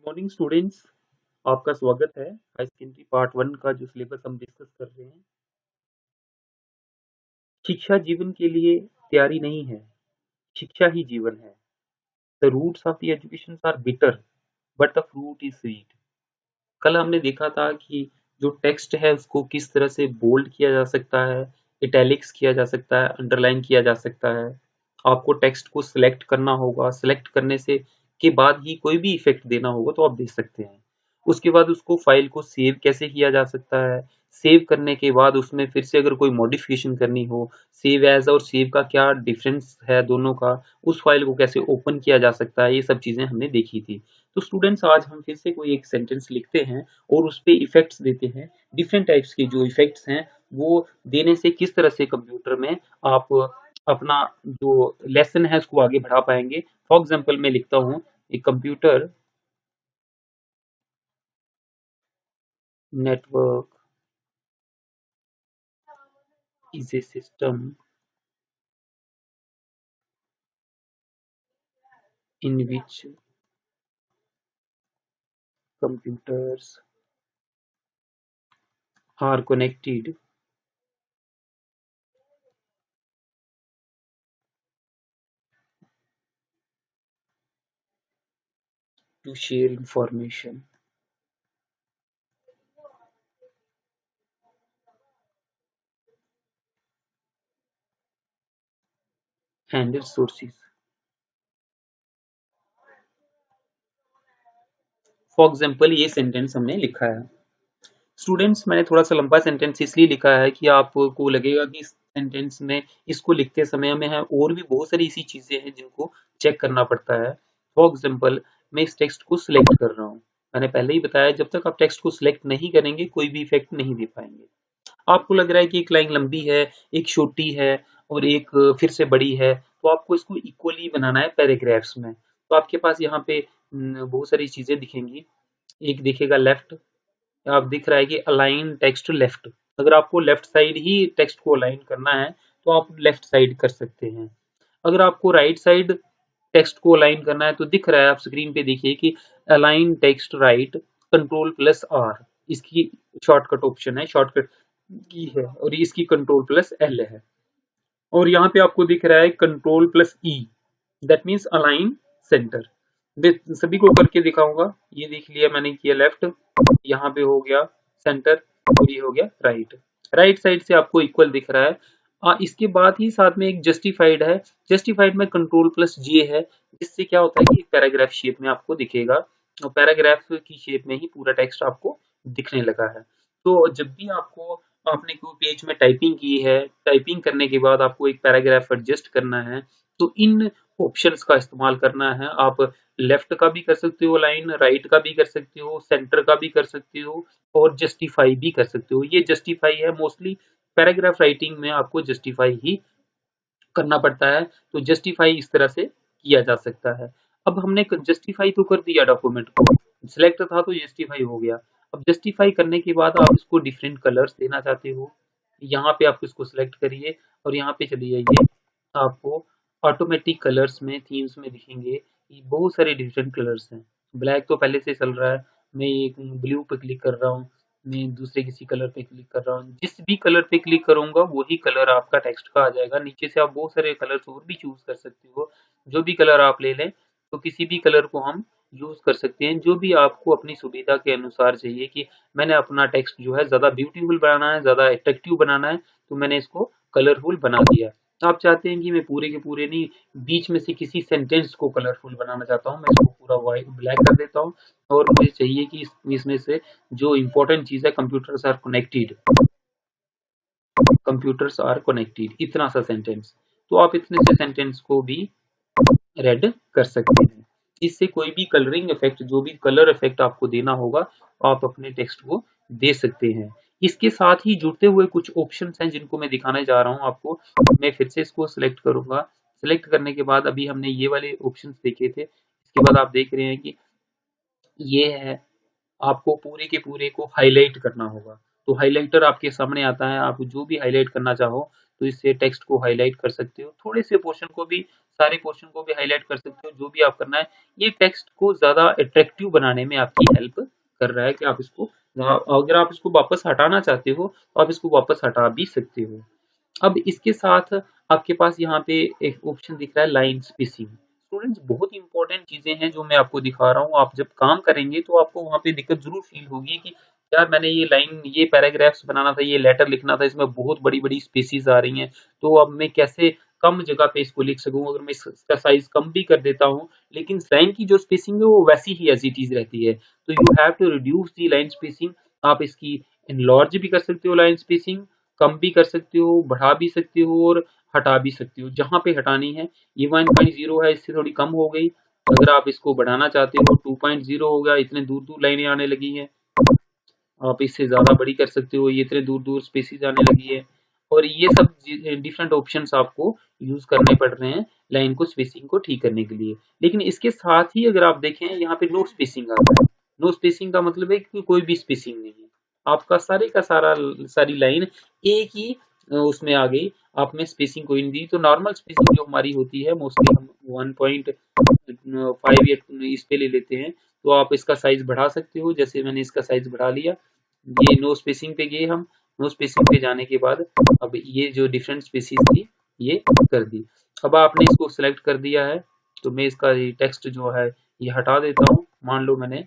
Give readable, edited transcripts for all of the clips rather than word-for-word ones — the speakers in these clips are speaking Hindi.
Morning students. आपका स्वागत है हाई सेकेंडरी पार्ट वन का जो सिलेबस हम डिस्कस कर रहे हैं। शिक्षा जीवन के लिए तैयारी नहीं है, शिक्षा ही जीवन है। The roots of the education are bitter but the fruit is sweet. कल हमने देखा था कि जो टेक्स्ट है उसको किस तरह से बोल्ड किया जा सकता है, इटैलिक्स किया जा सकता है, अंडरलाइन किया जा सकता है। आपको टेक्स्ट को सिलेक्ट करना होगा, सिलेक्ट करने से के बाद ही कोई भी इफेक्ट देना होगा तो आप दे सकते हैं। उसके बाद उसको फाइल को सेव कैसे किया जा सकता है, सेव करने के बाद उसमें फिर से अगर कोई मॉडिफिकेशन करनी हो, सेव एज और सेव का क्या डिफरेंस है दोनों का, उस फाइल को कैसे ओपन किया जा सकता है, ये सब चीजें हमने देखी थी। तो स्टूडेंट्स आज हम फिर से कोई एक सेंटेंस लिखते हैं और उस पे इफेक्ट्स देते हैं। डिफरेंट टाइप्स के जो इफेक्ट्स हैं वो देने से किस तरह से कंप्यूटर में आप अपना जो लेसन है उसको आगे बढ़ा पाएंगे। फॉर एग्जाम्पल मैं लिखता हूँ, एक computer network is a system in which computers are connected to share information and resources। For example ये सेंटेंस हमने लिखा है। स्टूडेंट्स मैंने थोड़ा सा लंबा सेंटेंस इसलिए लिखा है कि आपको लगेगा कि इस सेंटेंस में इसको लिखते समय में है और भी बहुत सारी ऐसी चीजें हैं जिनको चेक करना पड़ता है। फॉर एग्जाम्पल मैं इस टेक्स्ट को सिलेक्ट कर रहा हूँ। मैंने पहले ही बताया जब तक आप टेक्स्ट को सिलेक्ट नहीं करेंगे कोई भी इफेक्ट नहीं दे पाएंगे। आपको लग रहा है कि एक लाइन लंबी है, एक छोटी है और एक फिर से बड़ी है, तो आपको इसको इक्वली बनाना है पैराग्राफ्स में। तो आपके पास यहाँ पे बहुत सारी चीजें दिखेंगी। एक दिखेगा लेफ्ट, आप दिख रहा है कि अलाइन टेक्स्ट लेफ्ट। अगर आपको लेफ्ट साइड ही टेक्स्ट को अलाइन करना है तो आप लेफ्ट साइड कर सकते हैं। अगर आपको राइट साइड टेक्स्ट को अलाइन करना है तो दिख रहा है, आप स्क्रीन पे देखिए कि align text right, control plus R इसकी शॉर्टकट ऑप्शन है, शॉर्टकट की है, और इसकी कंट्रोल प्लस एल है। और यहाँ पे आपको दिख रहा है control plus E, that means align centre. सभी को करके दिखाऊंगा। ये देख लिया मैंने किया लेफ्ट, यहाँ पे हो गया सेंटर और ये हो गया राइट। राइट साइड से आपको इक्वल दिख रहा है। इसके बाद ही साथ में एक जस्टिफाइड है। जस्टिफाइड में कंट्रोल प्लस जे है, जिससे क्या होता है कि पैराग्राफ शेप में आपको दिखेगा और पैराग्राफ की शेप में ही पूरा टेक्स्ट आपको दिखने लगा है। तो जब भी आपको आपने कोई पेज में टाइपिंग की है, टाइपिंग करने के बाद आपको एक पैराग्राफ एडजस्ट करना है, तो इन ऑप्शंस का इस्तेमाल करना है। आप लेफ्ट का भी कर सकते हो लाइन, राइट का भी कर सकते हो, सेंटर का भी कर सकते हो और जस्टिफाई भी कर सकते हो। ये जस्टिफाई है, मोस्टली पैराग्राफ राइटिंग में आपको जस्टिफाई ही करना पड़ता है। तो जस्टिफाई इस तरह से किया जा सकता है। अब हमने जस्टिफाई तो कर दिया, डॉक्यूमेंट को सिलेक्ट था तो जस्टिफाई हो गया। अब जस्टिफाई करने के बाद आप इसको डिफरेंट कलर्स देना चाहते हो, यहाँ पे आप इसको सिलेक्ट करिए और यहाँ पे चले जाइए। आपको ऑटोमेटिक कलर्स में थीम्स में दिखेंगे बहुत सारे डिफरेंट कलर्स हैं। ब्लैक तो पहले से चल रहा है, मैं एक ब्लू पे क्लिक कर रहा हूँ, मैं दूसरे किसी कलर पे क्लिक कर रहा हूँ। जिस भी कलर पे क्लिक करूंगा वही कलर आपका टेक्स्ट का आ जाएगा। नीचे से आप बहुत सारे कलर्स और भी चूज कर सकते हो, जो भी कलर आप ले लें। तो किसी भी कलर को हम यूज कर सकते हैं, जो भी आपको अपनी सुविधा के अनुसार चाहिए कि मैंने अपना टेक्स्ट जो है ज्यादा ब्यूटीफुल बनाना है, ज्यादा अट्रैक्टिव बनाना है, तो मैंने इसको कलरफुल बना दिया। आप चाहते हैं कि मैं पूरे के पूरे नहीं, बीच में से किसी सेंटेंस को कलरफुल बनाना चाहता हूँ, मैं इसको पूरा व्हाइट ब्लैक कर देता हूँ। और मुझे चाहिए कि इसमें से जो इम्पोर्टेंट चीज है, computers are connected, computers are connected, इतना सा सेंटेंस। तो आप इतने से सेंटेंस को भी रेड कर सकते हैं। इससे कोई भी कलरिंग इफेक्ट, जो भी कलर इफेक्ट आपको देना होगा, आप अपने टेक्स्ट को दे सकते हैं। इसके साथ ही जुड़ते हुए कुछ ऑप्शंस हैं जिनको मैं दिखाने जा रहा हूं आपको। मैं फिर से इसको सिलेक्ट करूंगा। सिलेक्ट करने के बाद अभी हमने ये वाले ऑप्शंस देखे थे, इसके बाद आप देख रहे हैं कि ये है, आपको पूरे के पूरे को हाईलाइट करना होगा। तो हाइलाइटर आपके सामने आता है, आप जो भी हाईलाइट करना चाहो तो इससे टेक्स्ट को हाईलाइट कर सकते हो, थोड़े से पोर्शन को भी, सारे पोर्शन को भी हाईलाइट कर सकते हो, जो भी आप करना है। ये टेक्स्ट को ज्यादा अट्रैक्टिव बनाने में आपकी हेल्प कर रहा है कि आप इसको, अगर आप इसको वापस हटाना चाहते हो तो आप इसको वापस हटा भी सकते हो। अब इसके साथ आपके पास यहाँ पे एक ऑप्शन दिख रहा है लाइन स्पेसिंग। स्टूडेंट्स, बहुत इंपॉर्टेंट चीजें हैं जो मैं आपको दिखा रहा हूँ, आप जब काम करेंगे तो आपको वहाँ पे दिक्कत जरूर फील होगी कि यार मैंने ये लाइन, ये पैराग्राफ्स बनाना था, ये लेटर लिखना था, इसमें बहुत बड़ी बड़ी स्पेसिस आ रही हैं, तो अब मैं कैसे कम जगह पे इसको लिख सकूं, अगर मैं इसका साइज कम भी कर देता हूँ लेकिन लाइन की जो स्पेसिंग है वो वैसी ही एज इट इज रहती है, तो you have to reduce the line spacing. आप इसकी इनलॉर्ज भी कर सकते हो लाइन स्पेसिंग, कम भी कर सकते हो, बढ़ा भी सकते हो और हटा भी सकते हो, जहां पे हटानी है। ये 1.0 है, इससे थोड़ी कम हो गई, अगर आप इसको बढ़ाना चाहते हो 2.0 हो गया, इतने दूर दूर लाइनें आने लगी हैं, आप इससे ज्यादा बड़ी कर सकते हो, ये इतने दूर दूर स्पेसिस आने लगी है। और ये सब डिफरेंट ऑप्शंस आपको यूज करने पड़ रहे हैं लाइन को, स्पेसिंग को ठीक करने के लिए। लेकिन इसके साथ ही अगर आप देखें यहाँ पे नो स्पेसिंग आता है। नो स्पेसिंग का मतलब है कि कोई भी स्पेसिंग नहीं है, आपका सारे का सारा, सारी लाइन एक ही उसमें आ गई, आपने स्पेसिंग कोई नहीं दी। तो नॉर्मल स्पेसिंग जो हमारी होती है मोस्टली हम 1.5 या इस पे ले लेते हैं, तो आप इसका साइज बढ़ा सकते हो, जैसे मैंने इसका साइज बढ़ा लिया। ये नो स्पेसिंग पे गए हम, नो स्पेसिंग पे जाने के बाद अब ये जो डिफरेंट स्पेसिस थी ये कर दी। अब आपने इसको सिलेक्ट कर दिया है, तो मैं इसका टेक्स्ट जो है ये हटा देता हूँ। मान लो मैंने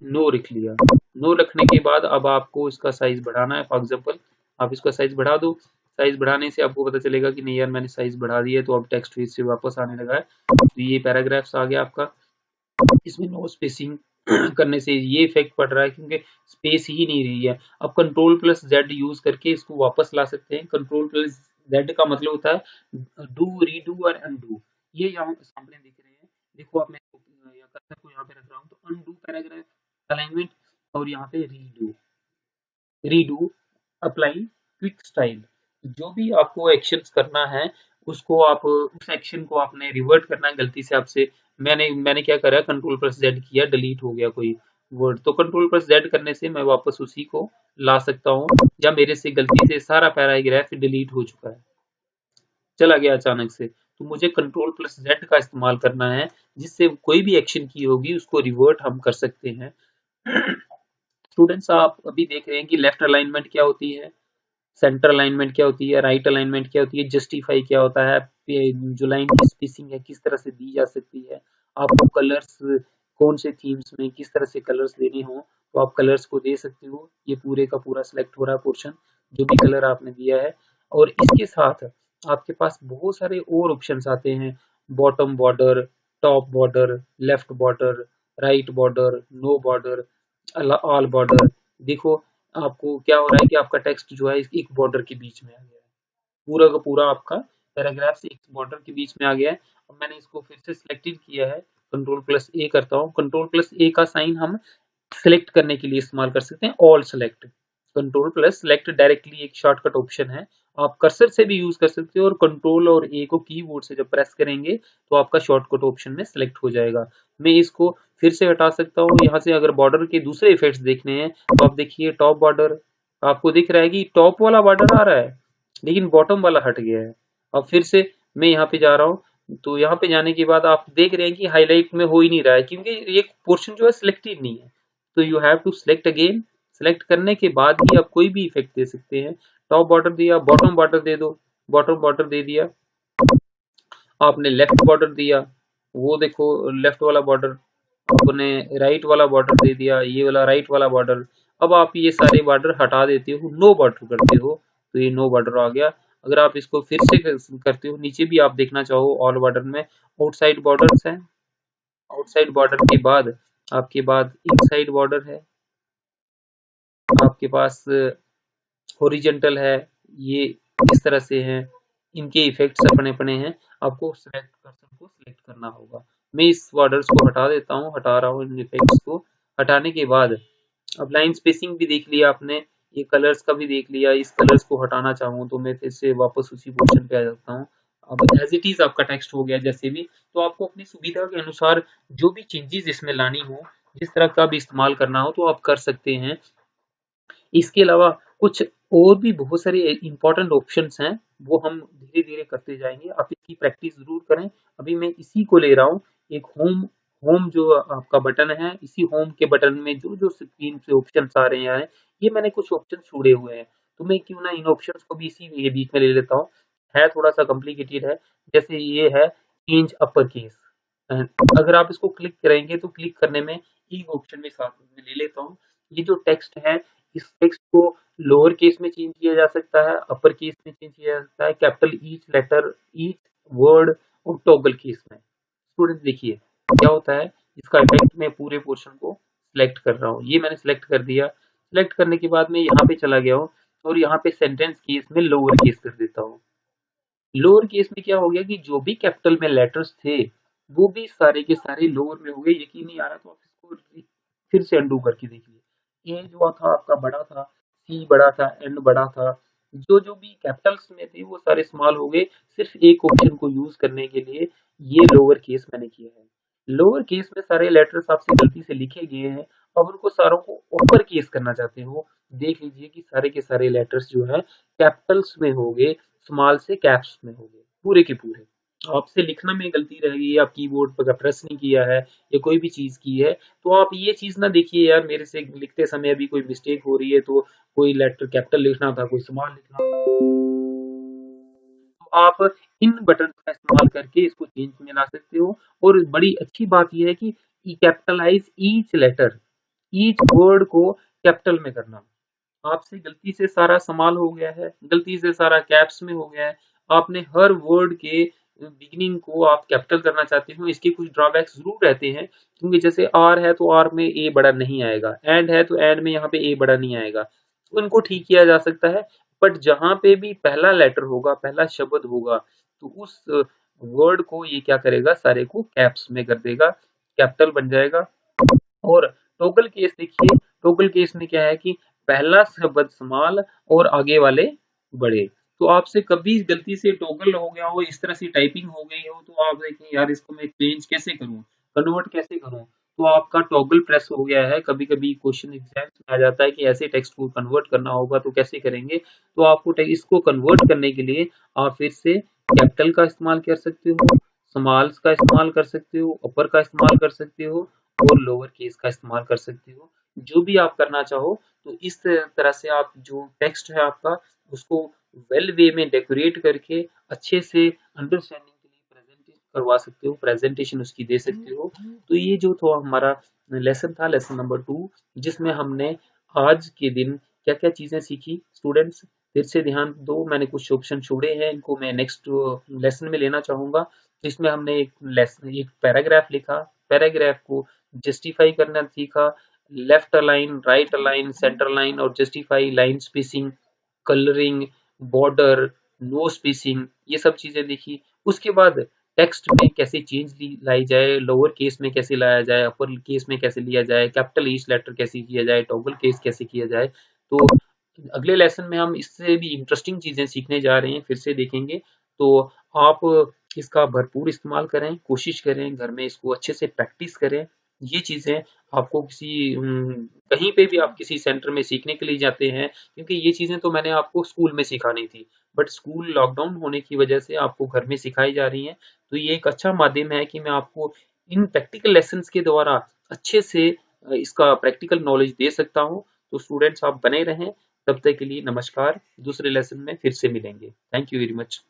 नो लिख लिया, नो रखने के बाद अब आपको इसका साइज बढ़ाना है। फॉर एग्जाम्पल आप इसका साइज बढ़ा दो, साइज बढ़ाने से आपको पता चलेगा कि नहीं यार मैंने साइज बढ़ा दिया है, तो अब टेक्स्ट फिर से वापस आने लगा है। तो ये पैराग्राफ्स आ गया आपका। इसमें नो स्पेसिंग करने से ये इफेक्ट पड़ रहा है क्योंकि स्पेस ही नहीं रही है। अब कंट्रोल प्लस जेड यूज करके इसको वापस ला सकते हैं। कंट्रोल प्लस जेड का मतलब होता है डू, रीडू और अनडू। ये यहाँ सामने दिख रहे हैं, देखो आप, मैं कर्सर को यहाँ पे रख रहा हूँ, तो अनडू पैराग्राफ अलाइनमेंट, और यहाँ पे redo, redo apply quick style. जो भी आपको एक्शंस करना है उसको आप, उस एक्शन को आपने रिवर्ट करना है गलती से आपसे, मैंने क्या करा, कंट्रोल प्लस जेड किया, डिलीट हो गया कोई वर्ड, तो कंट्रोल प्लस जेड करने से मैं वापस उसी को ला सकता हूँ, या मेरे से गलती से सारा पैराग्राफ डिलीट हो चुका है, चला गया अचानक से, तो मुझे कंट्रोल प्लस जेड का इस्तेमाल करना है, जिससे कोई भी एक्शन की होगी उसको रिवर्ट हम कर सकते हैं। स्टूडेंट्स, आप अभी देख रहे हैं कि लेफ्ट अलाइनमेंट क्या होती है, सेंटर अलाइनमेंट क्या होती है, राइट अलाइनमेंट क्या होती है, जस्टिफाई क्या होता है, जो लाइन की स्पेसिंग है किस तरह से दी जा सकती है, आपको कलर्स कौन से थीम्स में किस तरह से कलर्स देने हो तो आप कलर्स को दे सकते हो। ये पूरे का पूरा सिलेक्ट हो रहा है पोर्शन, जो भी कलर आपने दिया है। और इसके साथ आपके पास बहुत सारे और ऑप्शंस आते हैं, bottom border, top border, left border, right border, no border, all border. देखो आपको क्या हो रहा है कि आपका टेक्स्ट जो है एक बॉर्डर के बीच में आ गया है, पूरा का पूरा आपका पैराग्राफ एक बॉर्डर के बीच में आ गया है। अब मैंने इसको फिर से सिलेक्टेड किया है, कंट्रोल प्लस ए करता हूँ। कंट्रोल प्लस ए का साइन हम सिलेक्ट करने के लिए इस्तेमाल कर सकते हैं, all select. Control plus select directly एक शॉर्टकट ऑप्शन है, आप कर्सर से भी यूज कर सकते हो, और कंट्रोल और ए को कीबोर्ड से जब प्रेस करेंगे तो आपका शॉर्टकट ऑप्शन में सिलेक्ट हो जाएगा। मैं इसको फिर से हटा सकता हूँ यहाँ से। अगर बॉर्डर के दूसरे इफेक्ट्स देखने हैं तो आप देखिए टॉप बॉर्डर, आपको दिख रहा है कि टॉप वाला बॉर्डर आ रहा है लेकिन बॉटम वाला हट गया है। अब फिर से मैं यहाँ पे जा रहा हूँ, तो यहाँ पे जाने के बाद आप देख रहे हैं कि हाईलाइट में हो ही नहीं रहा है क्योंकि ये पोर्शन जो है सिलेक्टेड नहीं है। तो you have to select again, select करने के बाद ही आप कोई भी इफेक्ट दे सकते हैं। टॉप बॉर्डर दिया, बॉटम बॉर्डर दे दो, बॉटम बॉर्डर दे दिया, आपने लेफ्ट बॉर्डर दिया, वो देखो लेफ्ट वाला बॉर्डर, आपने राइट वाला बॉर्डर दे दिया, ये वाला राइट वाला बॉर्डर। अब आप ये सारे बॉर्डर हटा देते हो, नो बॉर्डर करते हो, तो ये नो बॉर्डर आ गया। अगर आप इसको फिर से करते हो, नीचे भी आप देखना चाहो ऑल बॉर्डर में आउटसाइड बॉर्डर्स है, आउटसाइड बॉर्डर के बाद आपके बाद इनसाइड बॉर्डर है, आपके पास हॉरिजेंटल है, ये इस तरह से हैं, इनके इफेक्ट्स अपने अपने हैं, आपको सिलेक्ट कर्सर को सिलेक्ट करना होगा। मैं इस बॉर्डर्स को हटा देता हूँ, हटा रहा हूँ इन इफेक्ट्स को। हटाने के बाद अब लाइन स्पेसिंग भी देख लिया आपने, ये कलर्स का भी देख लिया। इस कलर्स को हटाना चाहूँ तो मैं फिर से वापस उसी पोर्शन पे आ जाता हूँ। अब एज इट इज आपका टेक्स्ट हो गया जैसे भी, तो आपको अपनी सुविधा के अनुसार जो भी चेंजेस इसमें लानी हो, जिस तरह का भी इस्तेमाल करना हो तो आप कर सकते हैं। इसके अलावा कुछ और भी बहुत सारे इंपॉर्टेंट ऑप्शंस हैं, वो हम धीरे धीरे करते जाएंगे। आप इसकी प्रैक्टिस जरूर करें। अभी मैं इसी को ले रहा हूँ, एक होम होम जो आपका बटन है, इसी होम के बटन में जो जो स्क्रीन से ऑप्शन आ रहे हैं, ये मैंने कुछ ऑप्शन छोड़े हुए हैं, तो मैं क्यों ना इन ऑप्शंस को भी इसी ये बीच में ले लेता हूँ। है थोड़ा सा कॉम्प्लिकेटेड है। जैसे ये है चेंज अपर केस, अगर आप इसको क्लिक करेंगे तो क्लिक करने में एक ऑप्शन में साथ में ले लेता हूँ। ये जो टेक्स्ट है, इस टेक्स्ट को लोअर केस में चेंज किया जा सकता है, अपर केस में चेंज किया जा सकता है, capital each letter, each word और टॉगल केस में। स्टूडेंट देखिए क्या होता है, इसका इफेक्ट मैं पूरे पोर्शन को सिलेक्ट कर रहा हूँ। ये मैंने सिलेक्ट कर दिया। सिलेक्ट करने के बाद मैं यहाँ पे चला गया हूँ और यहाँ पे सेंटेंस केस में लोअर केस कर देता हूँ। लोअर केस में क्या हो गया कि जो भी कैपिटल में लेटर्स थे वो भी सारे के सारे लोअर में हो गए। यकीन नहीं आ रहा तो आप इसको फिर से अंडू करके देखिए। ए जो था आपका बड़ा था, सी बड़ा था, एन बड़ा था, जो जो भी कैपिटल्स में थे वो सारे स्मॉल हो गए। सिर्फ एक ऑप्शन को यूज करने के लिए ये लोअर केस मैंने किया है। लोअर केस में सारे लेटर्स आपसे गलती से लिखे गए हैं, अब उनको सारों को अपर केस करना चाहते हो। देख लीजिए कि सारे के सारे लेटर्स जो है कैपिटल्स में हो गए, स्मॉल से कैप्स में हो गए पूरे के पूरे। आपसे लिखना में गलती रह गई, आप कीबोर्ड पर प्रेस नहीं किया है या कोई भी चीज की है, तो आप ये चीज ना देखिए यार मेरे से लिखते समय अभी कोई मिस्टेक हो रही है, तो कोई लेटर कैपिटल लिखना था, कोई स्मॉल लिखना था। तो आप इन बटन का इस्तेमाल करके इसको चेंज में ला सकते हो। और बड़ी अच्छी बात यह है कि capitalise each letter, each word को कैपिटल में करना। आपसे गलती से सारा स्मॉल हो गया है, गलती से सारा कैप्स में हो गया है, आपने हर वर्ड के बिगिनिंग को आप कैपिटल करना चाहते हो। इसके कुछ ड्रॉबैक्स जरूर रहते हैं, क्योंकि जैसे आर है तो आर में ए बड़ा नहीं आएगा, एंड है तो एंड में यहाँ पे ए बड़ा नहीं आएगा, तो इनको ठीक किया जा सकता है। बट जहां पे भी पहला लेटर होगा, पहला शब्द होगा, तो उस वर्ड को ये क्या करेगा, सारे को कैप्स में कर देगा, कैपिटल बन जाएगा। और टोगल केस देखिए, टोगल केस में क्या है कि पहला शब्द स्मॉल और आगे वाले बड़े। तो आपसे कभी गलती से टोगल हो गया हो, इस तरह से टाइपिंग हो गई हो, तो आप देखें यार इसको मैं चेंज कैसे करूं, कन्वर्ट कैसे करूं, तो आपका टॉगल प्रेस हो गया है। कभी कभी क्वेश्चन एग्जाम में आ जाता है कि ऐसे टेक्स्ट को कन्वर्ट करना होगा तो कैसे करेंगे, तो आपको इसको कन्वर्ट करने के लिए आप फिर से कैपिटल का इस्तेमाल कर सकते हो, स्मॉल्स का इस्तेमाल कर सकते हो, अपर का इस्तेमाल कर सकते हो और लोअर केस का इस्तेमाल कर सकते हो, जो भी आप करना चाहो। तो इस तरह से आप जो टेक्स्ट है आपका, उसको वेल वे में डेकोरेट करके अच्छे से अंडरस्टैंडिंग के लिए प्रेजेंटेशन करवा सकते हो, प्रेजेंटेशन उसकी दे सकते हो। तो ये जो था हमारा लेसन था, लेसन नंबर 2, जिसमें हमने आज के दिन क्या क्या चीजें सीखी। स्टूडेंट्स फिर से ध्यान दो, मैंने कुछ ऑप्शन छोड़े हैं, इनको मैं नेक्स्ट लेसन में लेना चाहूंगा। जिसमें हमने एक लेसन, एक पैराग्राफ लिखा, पैराग्राफ को जस्टिफाई करना सीखा, left align, right align, centre line और justify, line spacing, colouring, border, no spacing, ये सब चीजें देखी। उसके बाद टेक्स्ट में कैसे चेंज लाई जाए, लोअर केस में कैसे लाया जाए, अपर केस में कैसे लिया जाए, कैपिटल ईच लेटर कैसे किया जाए, टॉगल केस कैसे किया जाए। तो अगले लेसन में हम इससे भी इंटरेस्टिंग चीजें सीखने जा रहे हैं, फिर से देखेंगे। तो आप इसका भरपूर इस्तेमाल करें, कोशिश करें घर में इसको अच्छे से प्रैक्टिस करें। ये चीजें आपको किसी कहीं पे भी आप किसी सेंटर में सीखने के लिए जाते हैं, क्योंकि ये चीजें तो मैंने आपको स्कूल में सिखानी थी, बट स्कूल लॉकडाउन होने की वजह से आपको घर में सिखाई जा रही हैं। तो ये एक अच्छा माध्यम है कि मैं आपको इन प्रैक्टिकल लेसन्स के द्वारा अच्छे से इसका प्रैक्टिकल नॉलेज दे सकता हूँ। तो स्टूडेंट्स आप बने रहें, तब तक के लिए नमस्कार। दूसरे लेसन में फिर से मिलेंगे। Thank you very much.